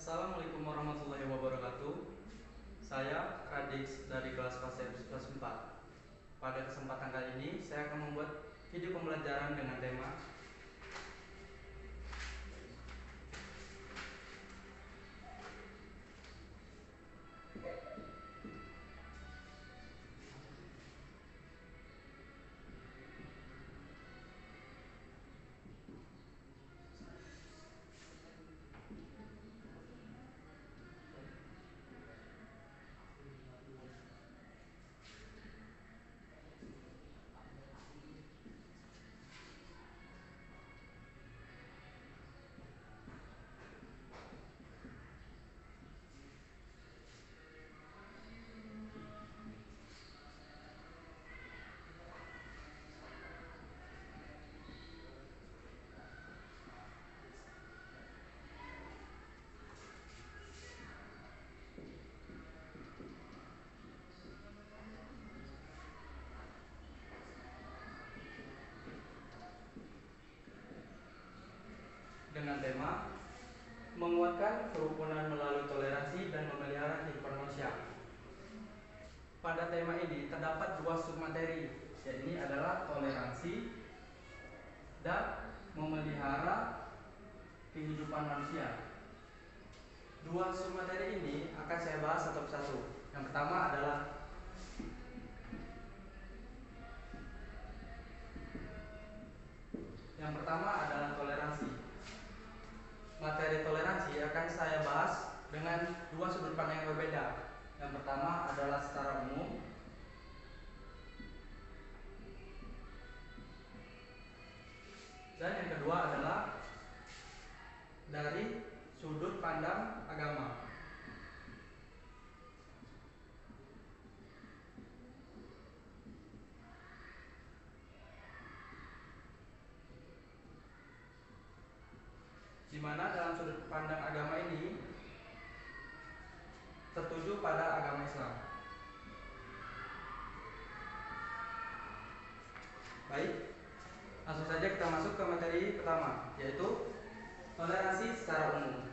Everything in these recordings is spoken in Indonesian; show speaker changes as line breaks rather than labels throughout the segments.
Assalamualaikum warahmatullahi wabarakatuh. Saya Radix dari kelas Pasir kelas 4. Pada kesempatan kali ini saya akan membuat video pembelajaran dengan tema menguatkan kerukunan melalui toleransi dan memelihara kehidupan manusia. Pada tema ini terdapat dua submateri, yaitu adalah toleransi dan memelihara kehidupan manusia. Dua submateri ini akan saya bahas satu persatu. Yang pertama adalah toleransi. Materi toleransi akan saya bahas dengan dua sudut pandang yang berbeda. Yang pertama adalah secara umum, dan yang kedua adalah dari sudut pandang agama. Di mana dalam sudut pandang agama ini tertuju pada agama Islam. Baik, langsung saja kita masuk ke materi pertama, yaitu toleransi secara umum.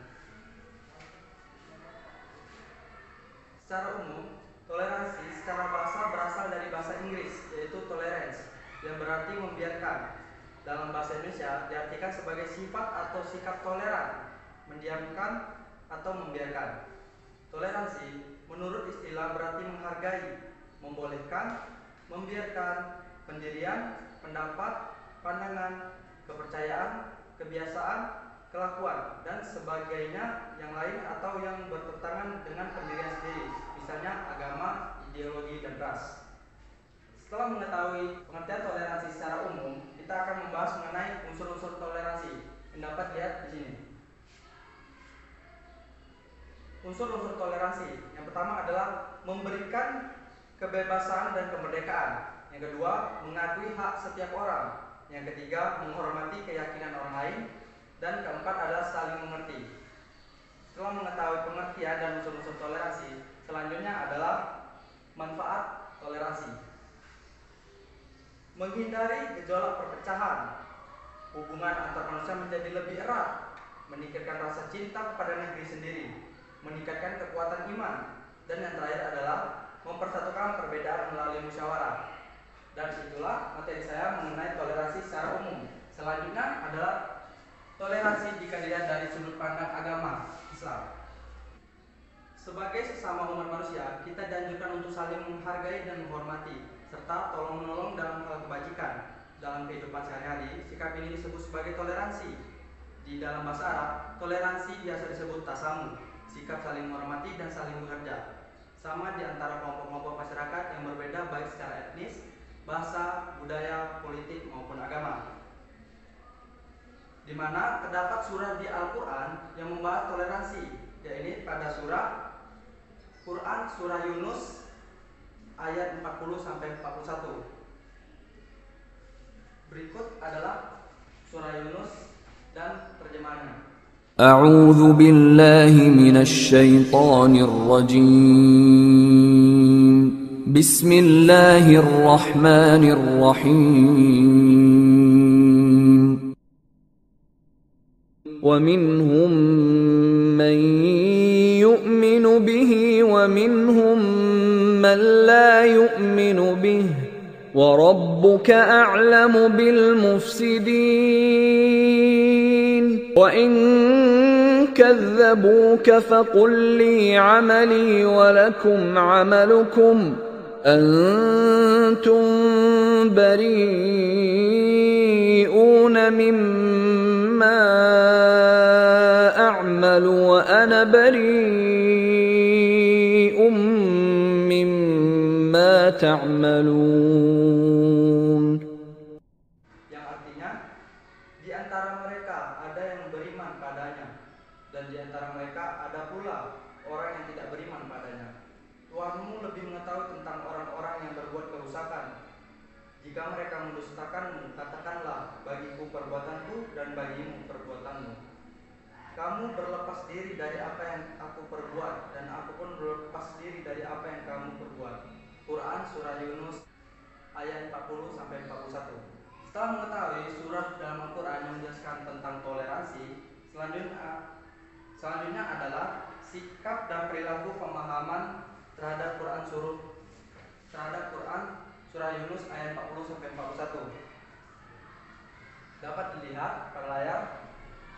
Secara umum, toleransi secara bahasa berasal dari bahasa Inggris, yaitu tolerance, yang berarti membiarkan. Dalam bahasa Indonesia diartikan sebagai sifat atau sikap toleran, mendiamkan atau membiarkan. Toleransi menurut istilah berarti menghargai, membolehkan, membiarkan pendirian, pendapat, pandangan, kepercayaan, kebiasaan, kelakuan, dan sebagainya yang lain atau yang bertentangan dengan pendirian sendiri, misalnya agama, ideologi, dan ras. Setelah mengetahui pengertian toleransi secara umum, kita akan membahas mengenai unsur-unsur toleransi yang dapat dilihat di sini. Unsur-unsur toleransi yang pertama adalah memberikan kebebasan dan kemerdekaan. Yang kedua, mengakui hak setiap orang. Yang ketiga, menghormati keyakinan orang lain. Dan keempat adalah saling mengerti. Setelah mengetahui pengertian dan unsur-unsur toleransi, selanjutnya adalah manfaat toleransi. Menghindari gejolak perpecahan, hubungan antar manusia menjadi lebih erat, meningkatkan rasa cinta kepada negeri sendiri, meningkatkan kekuatan iman, dan yang terakhir adalah mempersatukan perbedaan melalui musyawarah. Dan itulah materi saya mengenai toleransi secara umum. Selanjutnya adalah toleransi jika dilihat dari sudut pandang agama Islam. Sebagai sesama umat manusia, kita dianjurkan untuk saling menghargai dan menghormati, serta tolong-menolong dalam hal kebajikan. Dalam kehidupan sehari-hari, sikap ini disebut sebagai toleransi. Di dalam bahasa Arab, toleransi biasa disebut tasamu, sikap saling menghormati dan saling bekerja. Sama di antara kelompok-kelompok masyarakat yang berbeda baik secara etnis, bahasa, budaya, politik maupun agama. Di mana terdapat surah di Al-Quran yang membahas toleransi, yaitu pada surah Yunus ayat 40-41. Berikut adalah surah Yunus dan terjemahannya.
أعوذ بالله من الشيطان الرجيم بسم الله الرحمن الرحيم ومنهم من من لا يؤمن به وربك أعلم بالمفسدين وإن كذبوك فقل لي عملي ولكم عملكم أنتم بريئون مما أعمل وأنا بريء مما تعملون.
Yang artinya, di antara mereka ada yang beriman padanya, dan di antara mereka ada pula orang yang tidak beriman padanya. Tuhanmu lebih mengetahui tentang orang-orang yang berbuat kerusakan. Jika mereka mendustakanmu, katakanlah, bagiku perbuatanku dan bagimu perbuatanmu. Kamu berlepas diri dari apa yang aku perbuat, dan aku pun berlepas diri dari apa yang kamu perbuat. Quran Surah Yunus ayat 40-41. Setelah mengetahui surah dalam Al-Quran yang menjelaskan tentang toleransi, selanjutnya adalah sikap dan perilaku pemahaman terhadap Quran Surah Yunus ayat 40-41. Dapat dilihat pada layar.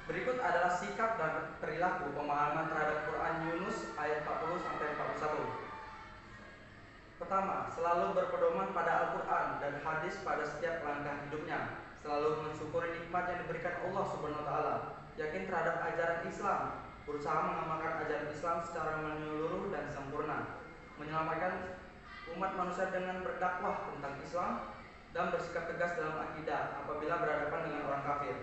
Berikut adalah sikap dan perilaku pemahaman terhadap Quran Yunus ayat 40-41. Pertama, selalu berpedoman pada Al-Quran dan hadis pada setiap langkah hidupnya. Selalu mensyukuri nikmat yang diberikan Allah Subhanahu wa Ta'ala. Yakin terhadap ajaran Islam. Berusaha mengamalkan ajaran Islam secara menyeluruh dan sempurna. Menyelamatkan umat manusia dengan berdakwah tentang Islam dan bersikap tegas dalam akidah apabila berhadapan dengan orang kafir.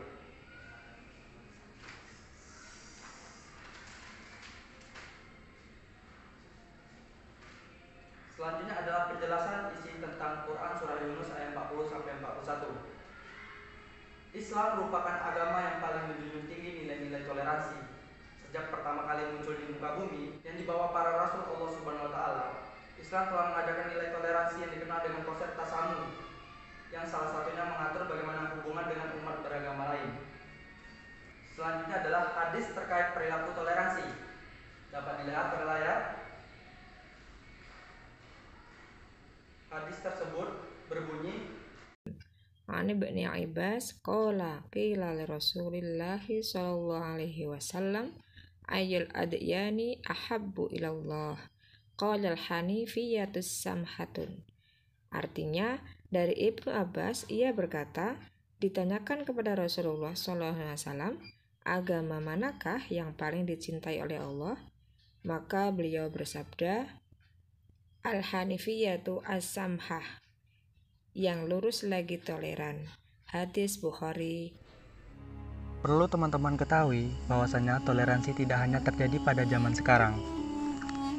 Selanjutnya adalah penjelasan isi tentang Quran Surah Yunus ayat 40-41. Islam merupakan agama yang paling menjunjung tinggi nilai-nilai toleransi. Sejak pertama kali muncul di muka bumi yang dibawa para rasul Allah Subhanahu wa Ta'ala, Islam telah mengajarkan nilai toleransi yang dikenal dengan konsep tasamuh, yang salah satunya mengatur bagaimana hubungan dengan umat beragama lain. Selanjutnya adalah hadis terkait perilaku toleransi. Dapat dilihat pada layar. Hadis tersebut berbunyi,
An Ibni Abbas qala qila li Rasulillah sallallahu alaihi wasallam ayyul adyani ahabbu ilallah qala al-hanifiyatus samhatun. Artinya, dari Ibnu Abbas ia berkata, ditanyakan kepada Rasulullah sallallahu alaihi wasallam, agama manakah yang paling dicintai oleh Allah? Maka beliau bersabda, Al-Hanifiyatu as-samhah, yang lurus lagi toleran. Hadis Bukhari.
perlu teman-teman ketahui bahwasanya toleransi tidak hanya terjadi pada zaman sekarang,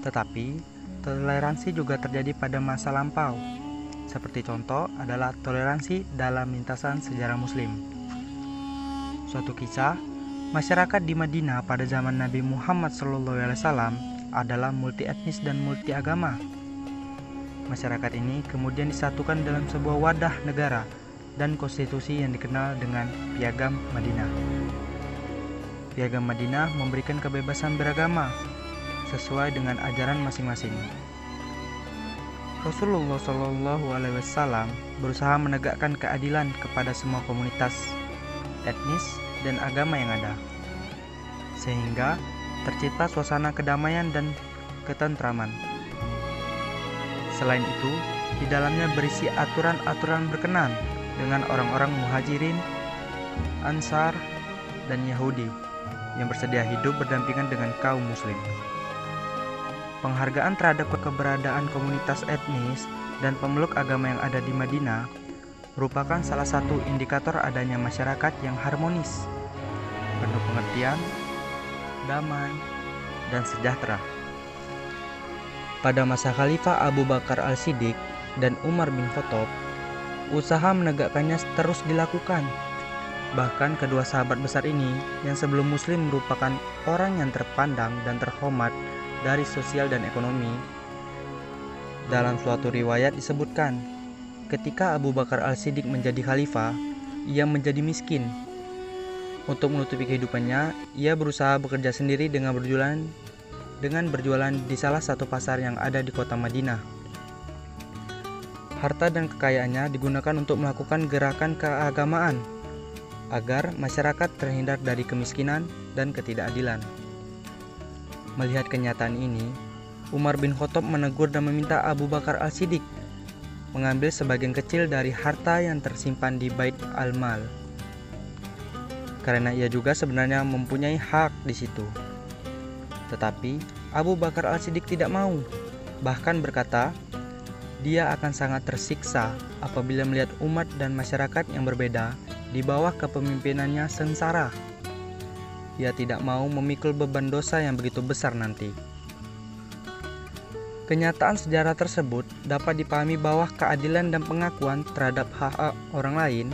tetapi toleransi juga terjadi pada masa lampau. Seperti contoh adalah toleransi dalam lintasan sejarah Muslim. Suatu kisah, masyarakat di Madinah pada zaman Nabi Muhammad SAW adalah multi etnis dan multi agama. Masyarakat ini kemudian disatukan dalam sebuah wadah negara dan konstitusi yang dikenal dengan Piagam Madinah. Piagam Madinah memberikan kebebasan beragama sesuai dengan ajaran masing-masing. Rasulullah SAW berusaha menegakkan keadilan kepada semua komunitas, etnis, dan agama yang ada, sehingga tercipta suasana kedamaian dan ketentraman. Selain itu, di dalamnya berisi aturan-aturan berkenan dengan orang-orang Muhajirin, Ansar, dan Yahudi yang bersedia hidup berdampingan dengan kaum Muslim. Penghargaan terhadap keberadaan komunitas etnis dan pemeluk agama yang ada di Madinah merupakan salah satu indikator adanya masyarakat yang harmonis, penuh pengertian, damai, dan sejahtera. Pada masa Khalifah Abu Bakar Al-Siddiq dan Umar bin Khattab, usaha menegakkannya terus dilakukan. Bahkan kedua sahabat besar ini yang sebelum Muslim merupakan orang yang terpandang dan terhormat dari sosial dan ekonomi. Dalam suatu riwayat disebutkan, ketika Abu Bakar Al-Siddiq menjadi khalifah, ia menjadi miskin. Untuk menutupi kehidupannya, ia berusaha bekerja sendiri dengan berjualan di salah satu pasar yang ada di kota Madinah. harta dan kekayaannya digunakan untuk melakukan gerakan keagamaan agar masyarakat terhindar dari kemiskinan dan ketidakadilan. Melihat kenyataan ini, Umar bin Khattab menegur dan meminta Abu Bakar As-Siddiq mengambil sebagian kecil dari harta yang tersimpan di Bait al-Mal, karena ia juga sebenarnya mempunyai hak di situ. Tetapi Abu Bakar As-Siddiq tidak mau, bahkan berkata, dia akan sangat tersiksa apabila melihat umat dan masyarakat yang berbeda di bawah kepemimpinannya sengsara. Ia tidak mau memikul beban dosa yang begitu besar nanti. Kenyataan sejarah tersebut dapat dipahami bahwa keadilan dan pengakuan terhadap hak orang lain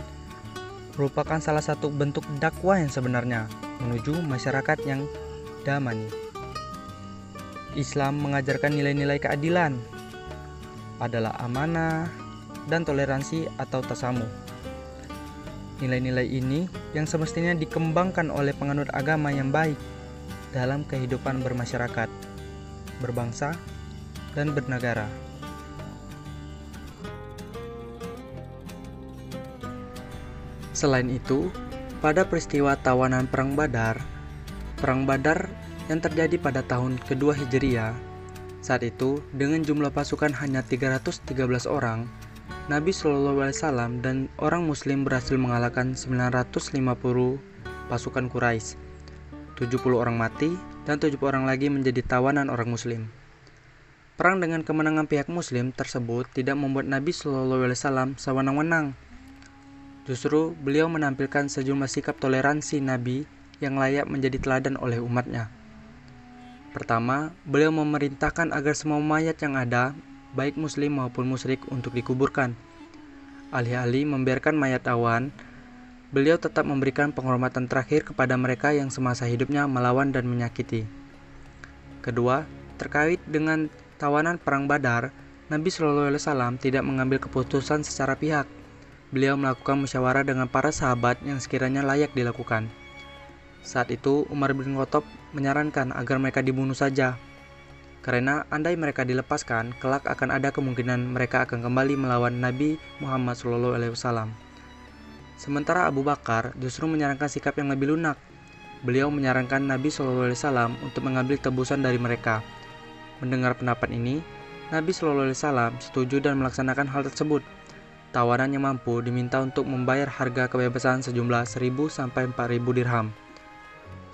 merupakan salah satu bentuk dakwah yang sebenarnya menuju masyarakat yang damai. Islam mengajarkan nilai-nilai keadilan adalah amanah dan toleransi atau tasamuh. Nilai-nilai ini yang semestinya dikembangkan oleh penganut agama yang baik dalam kehidupan bermasyarakat, berbangsa, dan bernegara. Selain itu, pada peristiwa tawanan Perang Badar yang terjadi pada tahun kedua Hijriah, saat itu dengan jumlah pasukan hanya 313 orang, Nabi SAW dan orang Muslim berhasil mengalahkan 950 pasukan Quraisy. 70 orang mati dan 70 orang lagi menjadi tawanan orang Muslim. Perang dengan kemenangan pihak Muslim tersebut tidak membuat Nabi SAW sewenang-wenang. Justru beliau menampilkan sejumlah sikap toleransi Nabi yang layak menjadi teladan oleh umatnya. Pertama, beliau memerintahkan agar semua mayat yang ada, baik Muslim maupun musyrik, untuk dikuburkan. Alih-alih membiarkan mayat awan, beliau tetap memberikan penghormatan terakhir kepada mereka yang semasa hidupnya melawan dan menyakiti. Kedua, terkait dengan tawanan Perang Badar, Nabi SAW tidak mengambil keputusan secara pihak. Beliau melakukan musyawarah dengan para sahabat yang sekiranya layak dilakukan. Saat itu Umar bin Khattab menyarankan agar mereka dibunuh saja, karena andai mereka dilepaskan, kelak akan ada kemungkinan mereka akan kembali melawan Nabi Muhammad SAW. Sementara Abu Bakar justru menyarankan sikap yang lebih lunak. Beliau menyarankan Nabi SAW untuk mengambil tebusan dari mereka. Mendengar pendapat ini, Nabi SAW setuju dan melaksanakan hal tersebut. Tawanan yang mampu diminta untuk membayar harga kebebasan sejumlah 1.000 sampai 4.000 dirham.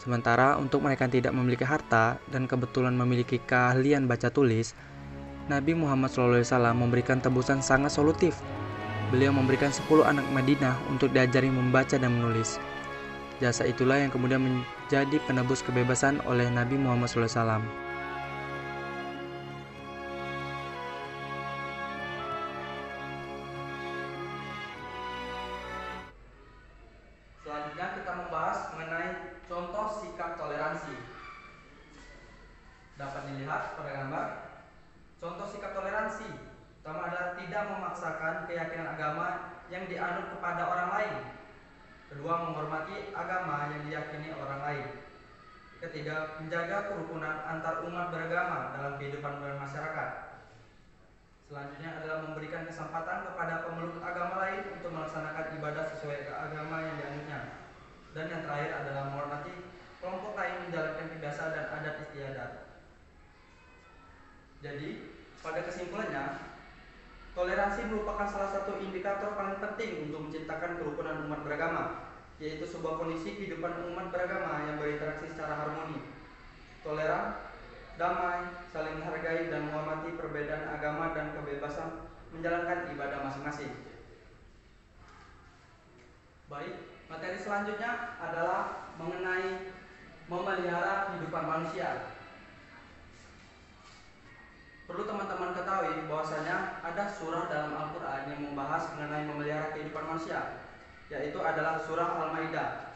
Sementara untuk mereka yang tidak memiliki harta dan kebetulan memiliki keahlian baca tulis, Nabi Muhammad SAW memberikan tebusan sangat solutif. Beliau memberikan 10 anak Madinah untuk diajari membaca dan menulis. Jasa itulah yang kemudian menjadi penebus kebebasan oleh Nabi Muhammad SAW.
Selanjutnya kita membahas mengenai contoh sikap toleransi. Dapat dilihat pada gambar. Contoh sikap toleransi pertama adalah tidak memaksakan keyakinan agama yang dianut kepada orang lain. Kedua, menghormati agama yang diyakini orang lain. Ketiga, menjaga kerukunan antar umat beragama dalam kehidupan bermasyarakat. Selanjutnya adalah memberikan kesempatan kepada pemeluk agama lain untuk melaksanakan ibadah sesuai agama yang dianutnya. Dan yang terakhir adalah menghormati kelompok lain menjalankan kebiasaan dan adat istiadat. Jadi, pada kesimpulannya, toleransi merupakan salah satu indikator paling penting untuk menciptakan kerukunan umat beragama, yaitu sebuah kondisi kehidupan umat beragama yang berinteraksi secara harmoni, toleran, damai, saling menghargai dan menghormati perbedaan agama dan kebebasan menjalankan ibadah masing-masing. Baik, materi selanjutnya adalah mengenai memelihara kehidupan manusia. Perlu teman-teman ketahui bahwasanya ada surah dalam Al-Quran yang membahas mengenai memelihara kehidupan manusia, yaitu adalah surah Al-Maidah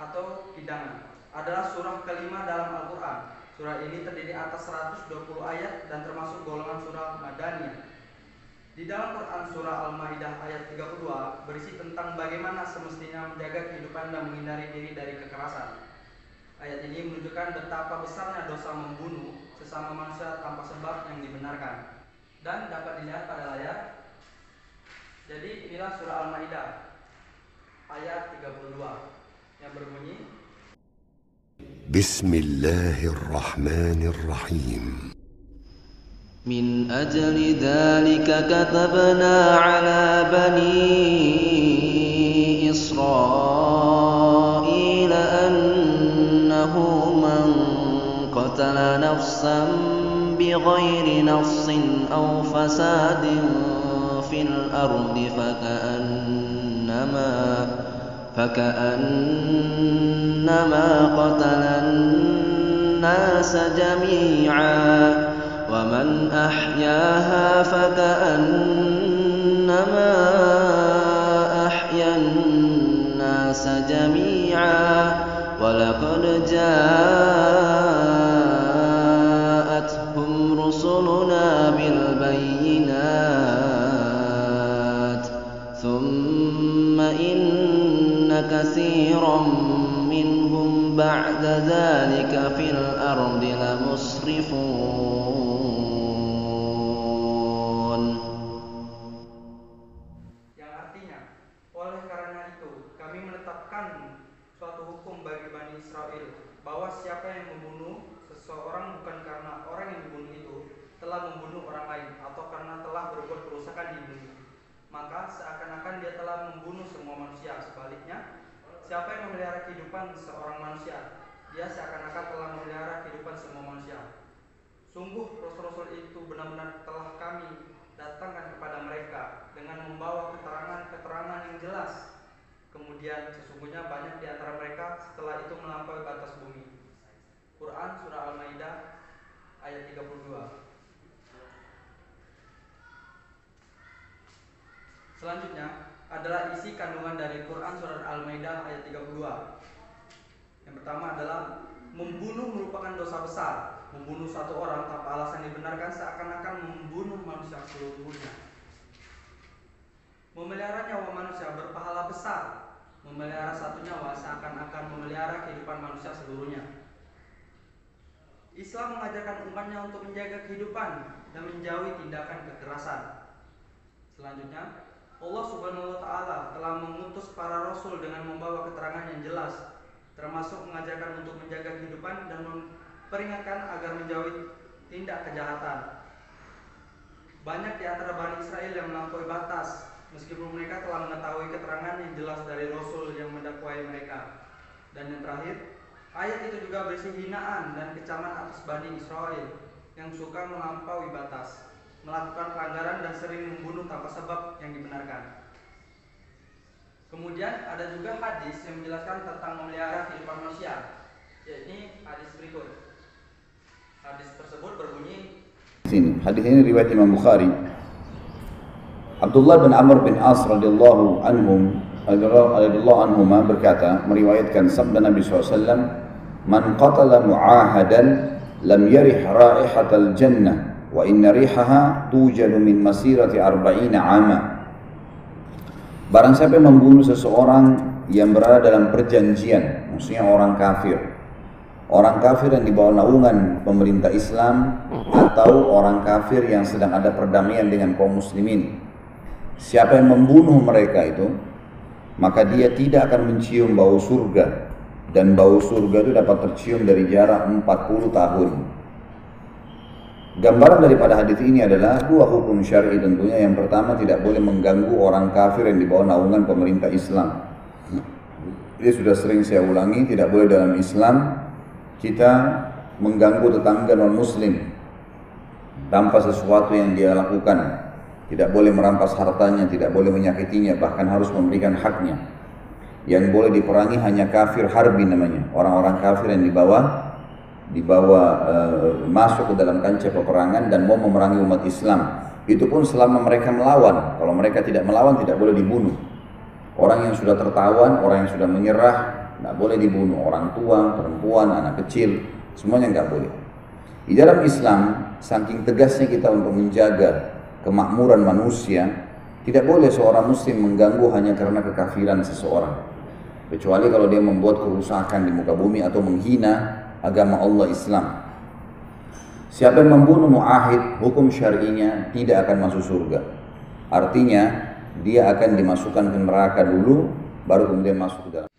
atau Hidangan. Adalah surah kelima dalam Al-Quran. Surah ini terdiri atas 120 ayat dan termasuk golongan surah Madaniyah. Di dalam Quran surah Al-Maidah ayat 32 berisi tentang bagaimana semestinya menjaga kehidupan dan menghindari diri dari kekerasan. Ayat ini menunjukkan betapa besarnya dosa membunuh sesama manusia tanpa sebab yang dibenarkan. Dan dapat dilihat pada layar,
Jadi inilah surah Al-Maidah ayat 32 yang berbunyi
Bismillahirrahmanirrahim. من أجل ذلك كتبنا على بني إسرائيل أنه من قتل نفسا بغير نص أو فساد في الأرض فكأنما قتل الناس جميعا ومن أحياها فكأنما أحيا الناس جميعا ولقد جاءتهم رسلنا بالبينات ثم إن كثيرا منهم بعد ذلك في الأرض لمسرفون.
Yang artinya, oleh karena itu kami menetapkan suatu hukum bagi Bani Israel bahwa siapa yang membunuh seseorang bukan karena orang yang dibunuh itu telah membunuh orang lain atau karena telah berbuat kerusakan di bumi, maka seakan-akan dia telah membunuh semua manusia. Sebaliknya, siapa yang memelihara kehidupan seorang manusia, dia seakan-akan telah memelihara kehidupan semua manusia. Sungguh Rasul-Rasul itu benar-benar telah kami datangkan kepada mereka dengan membawa keterangan-keterangan yang jelas. Kemudian sesungguhnya banyak di antara mereka setelah itu melampaui batas bumi. Quran Surah Al-Maidah ayat 32. Selanjutnya adalah isi kandungan dari Quran Surah Al-Maidah ayat 32. Yang pertama adalah membunuh merupakan dosa besar. Membunuh satu orang tanpa alasan dibenarkan seakan-akan membunuh manusia seluruhnya. Memelihara nyawa manusia berpahala besar. Memelihara satu nyawa seakan-akan memelihara kehidupan manusia seluruhnya. Islam mengajarkan umatnya untuk menjaga kehidupan dan menjauhi tindakan kekerasan. Selanjutnya, Allah Subhanahu wa Ta'ala telah mengutus para rasul dengan membawa keterangan yang jelas, termasuk mengajarkan untuk menjaga kehidupan dan memperingatkan agar menjauhi tindak kejahatan. Banyak di antara Bani Israel yang melampaui batas, meskipun mereka telah mengetahui keterangan yang jelas dari rasul yang mendakwai mereka. Dan yang terakhir, ayat itu juga berisi hinaan dan kecaman atas Bani Israel yang suka melampaui batas, melakukan pelanggaran dan sering membunuh tanpa sebab yang dibenarkan. Kemudian ada juga hadis yang menjelaskan tentang memelihara kehidupan manusia, yaitu hadis berikut. Hadis tersebut berbunyi,
hadis ini riwayat Imam Bukhari. Abdullah bin Amr bin As radhiyallahu anhuma berkata, meriwayatkan sabda Nabi SAW, "Man qatala mu'ahadan lam yarih raihatal jannah wa inna rihaha tujadu min masirati 40 'ama." Barang siapa yang membunuh seseorang yang berada dalam perjanjian, maksudnya orang kafir yang di bawah naungan pemerintah Islam atau orang kafir yang sedang ada perdamaian dengan kaum muslimin, siapa yang membunuh mereka itu, maka dia tidak akan mencium bau surga, dan bau surga itu dapat tercium dari jarak 40 tahun. Gambaran daripada hadis ini adalah dua hukum syar'i tentunya. Yang pertama, tidak boleh mengganggu orang kafir yang di bawah naungan pemerintah Islam. Ini sudah sering saya ulangi, tidak boleh dalam Islam kita mengganggu tetangga non-muslim tanpa sesuatu yang dia lakukan. Tidak boleh merampas hartanya, tidak boleh menyakitinya, bahkan harus memberikan haknya. Yang boleh diperangi hanya kafir harbi namanya, orang-orang kafir yang dibawa masuk ke dalam kancah peperangan dan mau memerangi umat Islam. Itu pun selama mereka melawan. Kalau mereka tidak melawan, tidak boleh dibunuh. Orang yang sudah tertawan, orang yang sudah menyerah, tidak boleh dibunuh. Orang tua, perempuan, anak kecil, semuanya nggak boleh. Di dalam Islam, saking tegasnya kita untuk menjaga kemakmuran manusia, tidak boleh seorang muslim mengganggu hanya karena kekafiran seseorang, kecuali kalau dia membuat kerusakan di muka bumi atau menghina agama Allah Islam. Siapa yang membunuh mu'ahid, hukum syar'inya tidak akan masuk surga. Artinya dia akan dimasukkan ke neraka dulu, baru kemudian masuk ke dalam.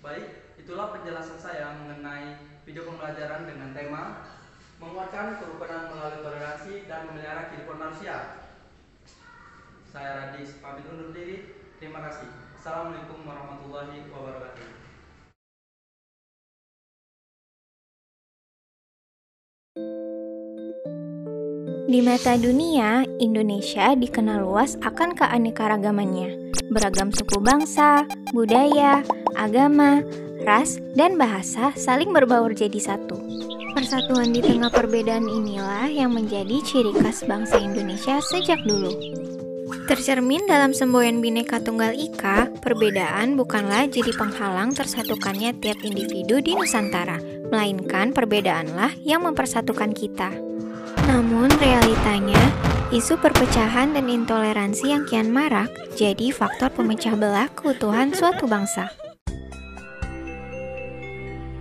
Baik, itulah penjelasan saya mengenai video pembelajaran dengan tema menguatkan kerukunan melalui toleransi dan memelihara kehidupan manusia. Saya Radis pamit undur diri. Terima kasih. Assalamualaikum warahmatullahi wabarakatuh.
Di mata dunia, Indonesia dikenal luas akan keanekaragamannya. Beragam suku bangsa, budaya, agama, ras, dan bahasa saling berbaur jadi satu. Persatuan di tengah perbedaan inilah yang menjadi ciri khas bangsa Indonesia sejak dulu. Tercermin dalam semboyan Bhinneka Tunggal Ika, perbedaan bukanlah jadi penghalang tersatukannya tiap individu di Nusantara, melainkan perbedaanlah yang mempersatukan kita. Namun realitanya, isu perpecahan dan intoleransi yang kian marak jadi faktor pemecah belah keutuhan suatu bangsa.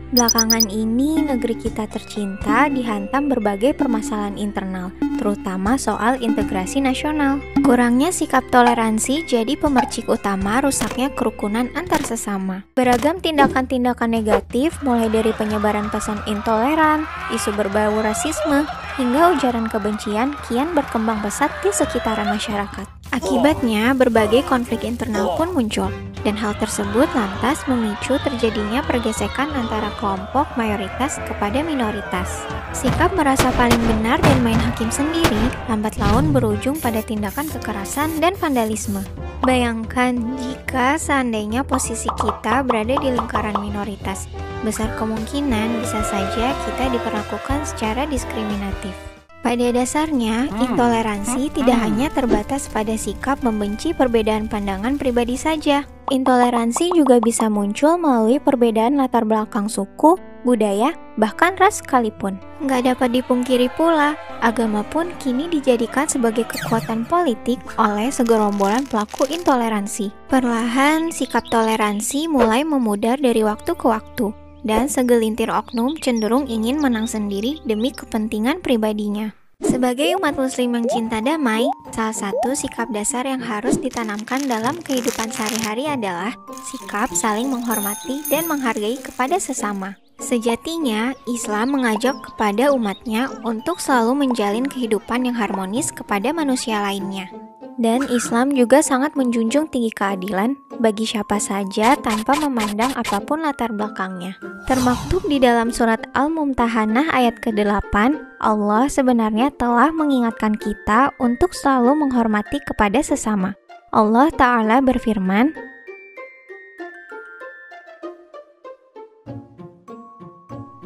Belakangan ini, negeri kita tercinta dihantam berbagai permasalahan internal, terutama soal integrasi nasional. Kurangnya sikap toleransi jadi pemercik utama rusaknya kerukunan antar sesama. Beragam tindakan-tindakan negatif, mulai dari penyebaran pesan intoleran, isu berbau rasisme, hingga ujaran kebencian kian berkembang pesat di sekitaran masyarakat. Akibatnya, berbagai konflik internal pun muncul, dan hal tersebut lantas memicu terjadinya pergesekan antara kelompok mayoritas kepada minoritas. Sikap merasa paling benar dan main hakim sendiri, lambat laun berujung pada tindakan kekerasan dan vandalisme. Bayangkan jika seandainya posisi kita berada di lingkaran minoritas, besar kemungkinan bisa saja kita diperlakukan secara diskriminatif. Pada dasarnya, intoleransi tidak hanya terbatas pada sikap membenci perbedaan pandangan pribadi saja. Intoleransi juga bisa muncul melalui perbedaan latar belakang suku, budaya, bahkan ras sekalipun. Nggak dapat dipungkiri pula, agama pun kini dijadikan sebagai kekuatan politik oleh segerombolan pelaku intoleransi. Perlahan, sikap toleransi mulai memudar dari waktu ke waktu, dan segelintir oknum cenderung ingin menang sendiri demi kepentingan pribadinya. Sebagai umat muslim yang cinta damai, salah satu sikap dasar yang harus ditanamkan dalam kehidupan sehari-hari adalah sikap saling menghormati dan menghargai kepada sesama. Sejatinya, Islam mengajak kepada umatnya untuk selalu menjalin kehidupan yang harmonis kepada manusia lainnya. Dan Islam juga sangat menjunjung tinggi keadilan bagi siapa saja tanpa memandang apapun latar belakangnya. Termaktub di dalam surat Al-Mumtahanah ayat ke-8, Allah sebenarnya telah mengingatkan kita untuk selalu menghormati kepada sesama. Allah Ta'ala berfirman,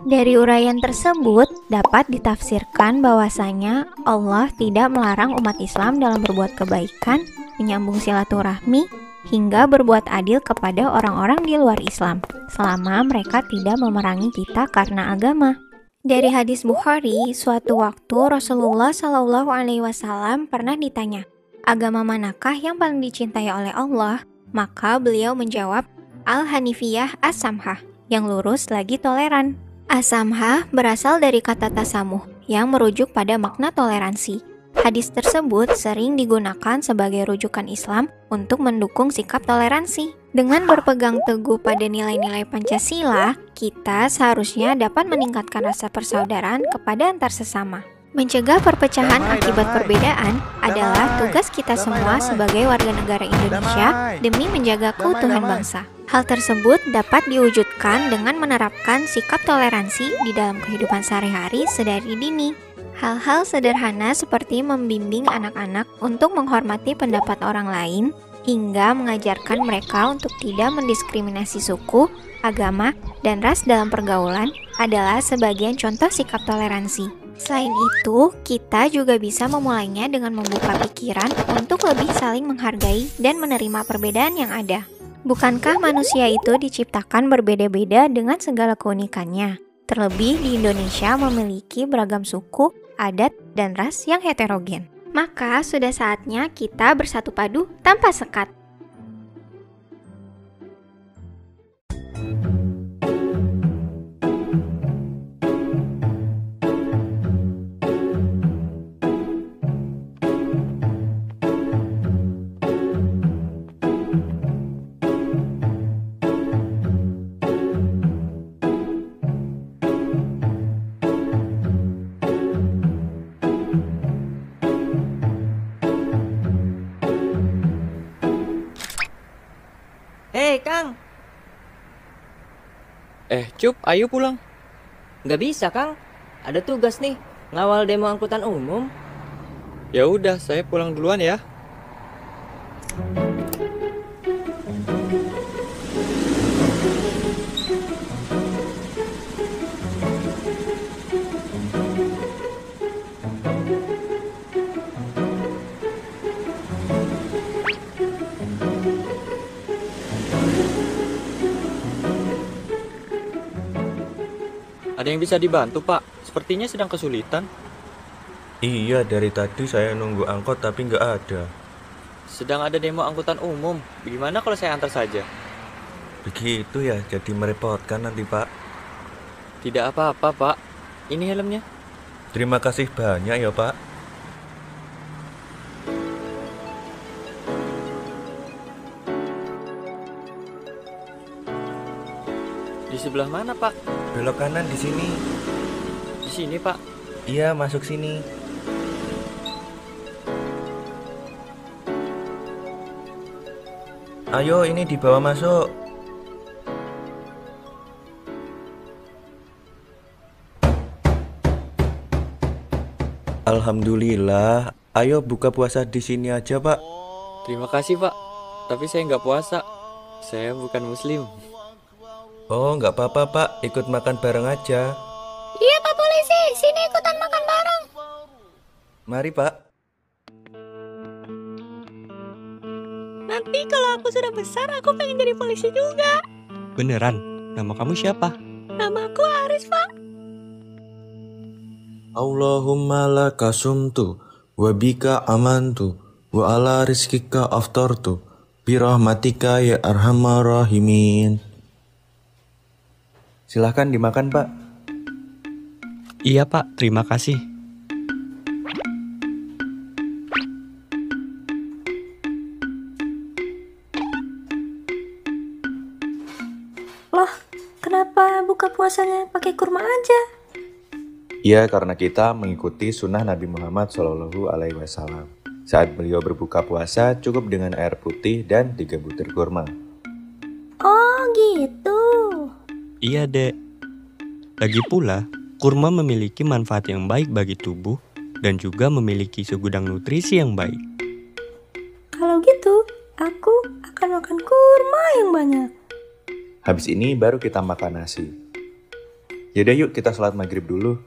dari uraian tersebut dapat ditafsirkan bahwasanya Allah tidak melarang umat Islam dalam berbuat kebaikan, menyambung silaturahmi, hingga berbuat adil kepada orang-orang di luar Islam, selama mereka tidak memerangi kita karena agama. Dari hadis Bukhari, suatu waktu Rasulullah SAW pernah ditanya, agama manakah yang paling dicintai oleh Allah? Maka beliau menjawab, Al-Hanifiyah As-Samhah, yang lurus lagi toleran. As-Samhah berasal dari kata tasamuh, yang merujuk pada makna toleransi. Hadis tersebut sering digunakan sebagai rujukan Islam untuk mendukung sikap toleransi. Dengan berpegang teguh pada nilai-nilai Pancasila, kita seharusnya dapat meningkatkan rasa persaudaraan kepada antar sesama. Mencegah perpecahan akibat perbedaan adalah tugas kita semua sebagai warga negara Indonesia demi menjaga keutuhan bangsa. Hal tersebut dapat diwujudkan dengan menerapkan sikap toleransi di dalam kehidupan sehari-hari sedari dini. Hal-hal sederhana seperti membimbing anak-anak untuk menghormati pendapat orang lain, hingga mengajarkan mereka untuk tidak mendiskriminasi suku, agama, dan ras dalam pergaulan adalah sebagian contoh sikap toleransi. Selain itu, kita juga bisa memulainya dengan membuka pikiran untuk lebih saling menghargai dan menerima perbedaan yang ada. Bukankah manusia itu diciptakan berbeda-beda dengan segala keunikannya? Terlebih di Indonesia memiliki beragam suku, adat, dan ras yang heterogen. Maka sudah saatnya kita bersatu padu tanpa sekat.
Cup, ayo pulang.
Nggak bisa, Kang. Ada tugas nih, ngawal demo angkutan umum.
Ya udah, saya pulang duluan ya. Ada yang bisa dibantu, Pak? Sepertinya sedang kesulitan.
Iya, dari tadi saya nunggu angkot tapi nggak ada.
Sedang ada demo angkutan umum. Bagaimana kalau saya antar saja?
Begitu ya, jadi merepotkan nanti Pak.
Tidak apa-apa, Pak. Ini helmnya.
Terima kasih banyak ya Pak.
Di sebelah mana, Pak?
Belok kanan di sini.
Di sini, Pak.
Iya, masuk sini. Ayo, ini dibawa masuk. Alhamdulillah. Ayo buka puasa di sini aja, Pak.
Terima kasih, Pak. Tapi saya nggak puasa. Saya bukan Muslim.
Oh, nggak apa-apa, Pak. Ikut makan bareng aja.
Iya, Pak Polisi. Sini ikutan makan bareng.
Mari, Pak.
Nanti kalau aku sudah besar, aku pengen jadi polisi juga.
Beneran? Nama kamu siapa?
Namaku Aris, Pak.
Allahumma laka sumtu wa bika amantu wa ala rizkika aftartu birahmatika ya arhamar rahimin. Silahkan dimakan, Pak.
Iya, Pak. Terima kasih.
Loh, kenapa buka puasanya pakai kurma aja?
Ya, karena kita mengikuti sunnah Nabi Muhammad SAW. Saat beliau berbuka puasa, cukup dengan air putih dan 3 butir kurma.
Oh, gitu.
Iya, Dek. Lagi pula, kurma memiliki manfaat yang baik bagi tubuh dan juga memiliki segudang nutrisi yang baik.
Kalau gitu, aku akan makan kurma yang banyak.
Habis ini baru kita makan nasi. Yaudah yuk kita sholat maghrib dulu.